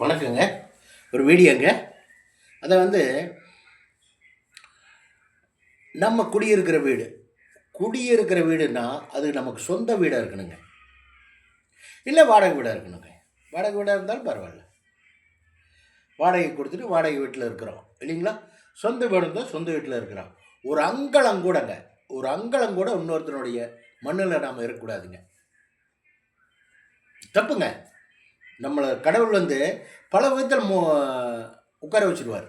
வணக்கங்க. ஒரு வீடியோங்க. அதை நம்ம குடியிருக்கிற வீடுன்னா அது நமக்கு சொந்த வீடாக இருக்கணுங்க, இல்லை வாடகை வீடாக இருக்கணுங்க. வாடகை வீடாக இருந்தாலும் பரவாயில்ல, வாடகை கொடுத்துட்டு வாடகை வீட்டில் இருக்கிறோம் இல்லைங்களா. சொந்த வீடு இருந்தால் சொந்த வீட்டில் இருக்கிறோம். ஒரு அங்கலம் கூடங்க, ஒரு அங்கலம் கூட இன்னொருத்தனுடைய மண்ணில் நாம் இருக்கக்கூடாதுங்க. தப்புங்க. நம்மளை கடவுள் பல விதத்தில் உட்கார வச்சுருவார்.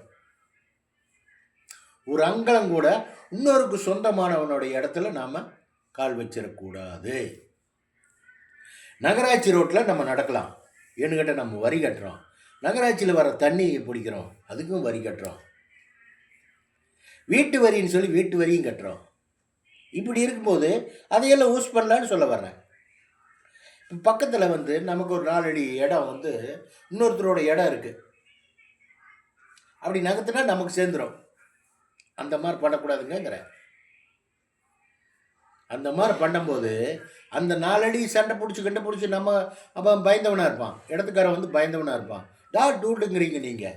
ஒரு அங்கலம் கூட இன்னொருக்கு சொந்தமானவனுடைய இடத்துல நாம் கால் வச்சிடக்கூடாது. நகராட்சி ரோட்டில் நம்ம நடக்கலாம், ஏன்னு கேட்டால் நம்ம வரி கட்டுறோம். நகராட்சியில் வர தண்ணி பிடிக்கிறோம், அதுக்கும் வரி கட்டுறோம். வீட்டு வரின்னு சொல்லி வீட்டு வரியும் கட்டுறோம். இப்படி இருக்கும்போது அதையெல்லாம் யூஸ் பண்ணலான்னு சொல்ல வர்றேன். இப்போ பக்கத்தில் நமக்கு ஒரு 4 அடி இடம் இன்னொருத்தரோட இடம் இருக்குது. அப்படி நகர்த்துனா நமக்கு சேர்ந்துடும். அந்த மாதிரி பண்ணக்கூடாதுங்கிற. அந்த மாதிரி பண்ணும்போது அந்த 4 அடி சண்டை பிடிச்சி நம்ம அப்போ பயந்தவனாக இருப்பான், இடத்துக்காரன் பயந்தவனாக இருப்பான். டூட்டுங்கிறீங்க நீங்கள்,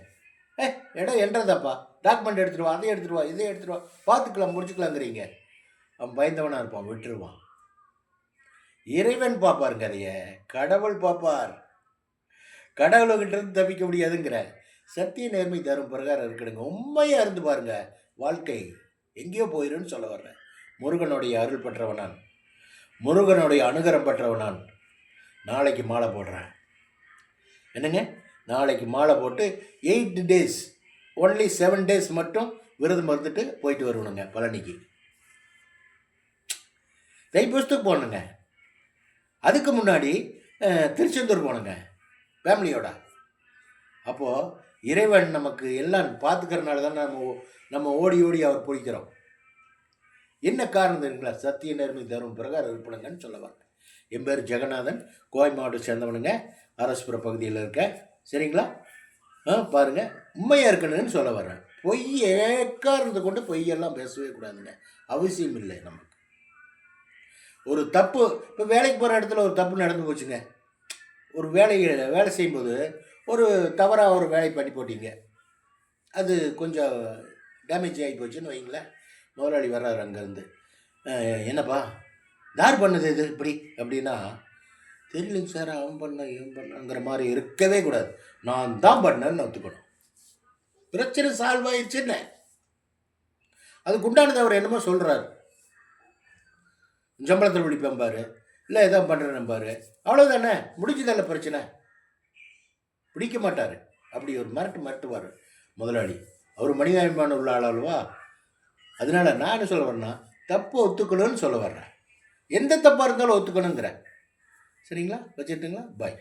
இடம் என்றதாப்பா, டாக்குமெண்ட் எடுத்துருவா, அதை எடுத்துருவா, இதை எடுத்துருவா, பார்த்துக்கலாம் முடிச்சுக்கலாங்கிறீங்க. அவன் பயந்தவனாக இருப்பான், விட்டுருவான். இறைவன் பார்ப்பாருங்க, அதைய கடவுள் பார்ப்பார். கடவுள்கிட்ட இருந்து தப்பிக்க முடியாதுங்கிற. சத்திய நேர்மை தரும் பிரகாரம் இருக்கணுங்க. உண்மையாக இருந்து பாருங்க, வாழ்க்கை எங்கேயோ போயிருன்னு சொல்ல வர்றேன். முருகனுடைய அருள் பெற்றவனான், முருகனுடைய அனுகரம் பெற்றவனான். நாளைக்கு மாலை போடுறேன். என்னங்க, நாளைக்கு மாலை போட்டு 8 days, ஒன்லி 7 days மட்டும் விரதம் மறுத்துட்டு போயிட்டு வருவணுங்க பழனிக்கு. தைப்பூசத்துக்கு போகணுங்க. அதுக்கு முன்னாடி திருச்செந்தூர் போகணுங்க ஃபேமிலியோட. அப்போது இறைவன் நமக்கு எல்லாம் பார்த்துக்கிறனால தான் நம்ம ஓடி ஓடி அவர் பிடிக்கிறோம். என்ன காரணம் தெரியுங்களா? சத்திய நேர்மை தரும் பிரகாரம் இருப்பணுங்கன்னு சொல்ல வரேன். என் பேர் ஜெகநாதன், கோவை மாவட்டம் சேர்ந்தவனுங்க, அரசுப்புற பகுதியில் இருக்கேன். சரிங்களா? பாருங்கள், உண்மையாக இருக்கணும்னு சொல்ல வர்றேன். பொய் ஏக்காரத்தை கொண்டு பொய்யெல்லாம் பேசவே கூடாதுங்க, அவசியம் இல்லை. நமக்கு ஒரு தப்பு, இப்போ வேலைக்கு போகிற இடத்துல ஒரு தப்பு நடந்து போச்சுங்க. ஒரு வேலை செய்யும்போது ஒரு தவறாக ஒரு வேலை பண்ணி போட்டிங்க, அது கொஞ்சம் டேமேஜ் ஆகி போச்சுன்னு வைங்களேன். முதலாளி வர்றாரு அங்கேருந்து, என்னப்பா யார் பண்ணது இது இப்படி அப்படின்னா, தெரியலைங்க சார், அவன் இவன் பண்ணங்கிற மாதிரி இருக்கவே கூடாது. நான் தான் பண்ணேன்னு ஒத்துக்கணும். பிரச்சனை சால்வ் ஆயிடுச்சுன்னு அதுக்கு உண்டானது அவர் என்னமோ சொல்கிறாரு. சம்பளத்தில் பிடிப்பேன் பாரு, இல்லை எதோ பண்ணுறேன் பாரு, அவ்வளோதானே, முடிஞ்சதில்ல பிரச்சனை. பிடிக்க மாட்டார். அப்படி ஒரு மிரட்டுவார் முதலாளி. அவர் மனிதாபிமான உள்ள ஆளவா. அதனால நான் என்ன சொல்ல வரேன்னா, தப்பு ஒத்துக்கணும்னு சொல்ல வர்றேன். எந்த தப்பாக இருந்தாலும் ஒத்துக்கணுங்கிறேன். சரிங்களா? வச்சுட்டுங்களா? பாய்.